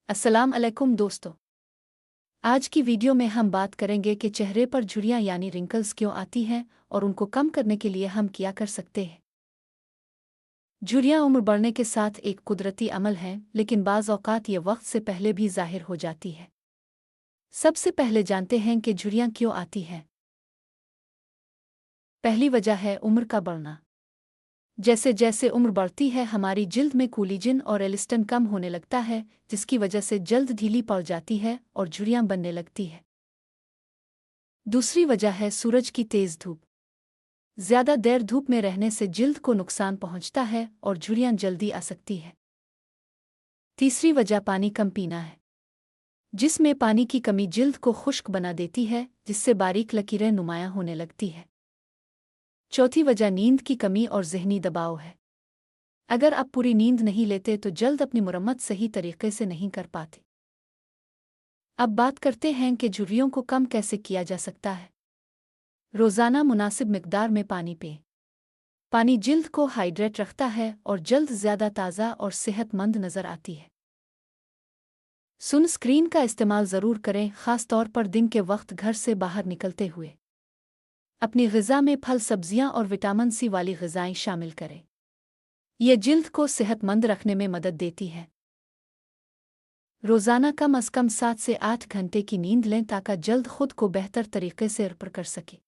अस्सलाम अलैकुम दोस्तों। आज की वीडियो में हम बात करेंगे कि चेहरे पर झुर्रियाँ यानी रिंकल्स क्यों आती हैं और उनको कम करने के लिए हम क्या कर सकते हैं। झुर्रियाँ उम्र बढ़ने के साथ एक कुदरती अमल है, लेकिन बाज़ औक़ात ये वक्त से पहले भी ज़ाहिर हो जाती है। सबसे पहले जानते हैं कि झुर्रियाँ क्यों आती हैं। पहली वजह है उम्र का बढ़ना। जैसे जैसे उम्र बढ़ती है हमारी जिल्द में कोलेजन और एलिस्टन कम होने लगता है, जिसकी वजह से जल्द ढीली पड़ जाती है और झुर्रियाँ बनने लगती है। दूसरी वजह है सूरज की तेज़ धूप। ज़्यादा देर धूप में रहने से जिल्द को नुकसान पहुंचता है और झुर्रियाँ जल्दी आ सकती है। तीसरी वजह पानी कम पीना है। जिसमें पानी की कमी जिल्द को खुश्क बना देती है, जिससे बारीक लकीरें नुमायां होने लगती है। चौथी वजह नींद की कमी और ज़हनी दबाव है। अगर आप पूरी नींद नहीं लेते तो जल्द अपनी मुरम्मत सही तरीके से नहीं कर पाते। अब बात करते हैं कि झुर्रियों को कम कैसे किया जा सकता है। रोज़ाना मुनासिब मिकदार में पानी पिएं। पानी जिल्द को हाइड्रेट रखता है और जल्द ज़्यादा ताज़ा और सेहतमंद नज़र आती है। सनस्क्रीन का इस्तेमाल ज़रूर करें, ख़ास तौर पर दिन के वक्त घर से बाहर निकलते हुए। अपनी ग़िज़ा में फल, सब्जियां और विटामिन सी वाली ग़िज़ाएं शामिल करें। ये जिल्द को सेहतमंद रखने में मदद देती है। रोज़ाना कम अज़ कम 7 से 8 घंटे की नींद लें ताकि जल्द खुद को बेहतर तरीके से रिपेयर कर सके।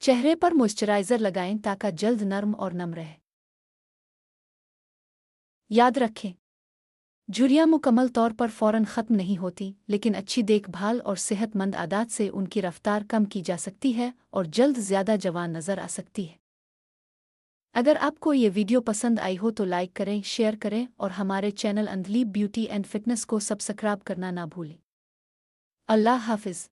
चेहरे पर मॉइस्चराइज़र लगाएं ताकि जल्द नर्म और नम रहे। याद रखें, झुर्रियाँ मुकम्मल तौर पर फ़ौरन ख़त्म नहीं होती, लेकिन अच्छी देखभाल और सेहतमंद आदत से उनकी रफ़्तार कम की जा सकती है और जल्द ज़्यादा जवान नज़र आ सकती है। अगर आपको ये वीडियो पसंद आई हो तो लाइक करें, शेयर करें और हमारे चैनल अंधलीब ब्यूटी एंड फिटनेस को सब्सक्राइब करना ना भूलें। अल्लाह हाफ़िज़।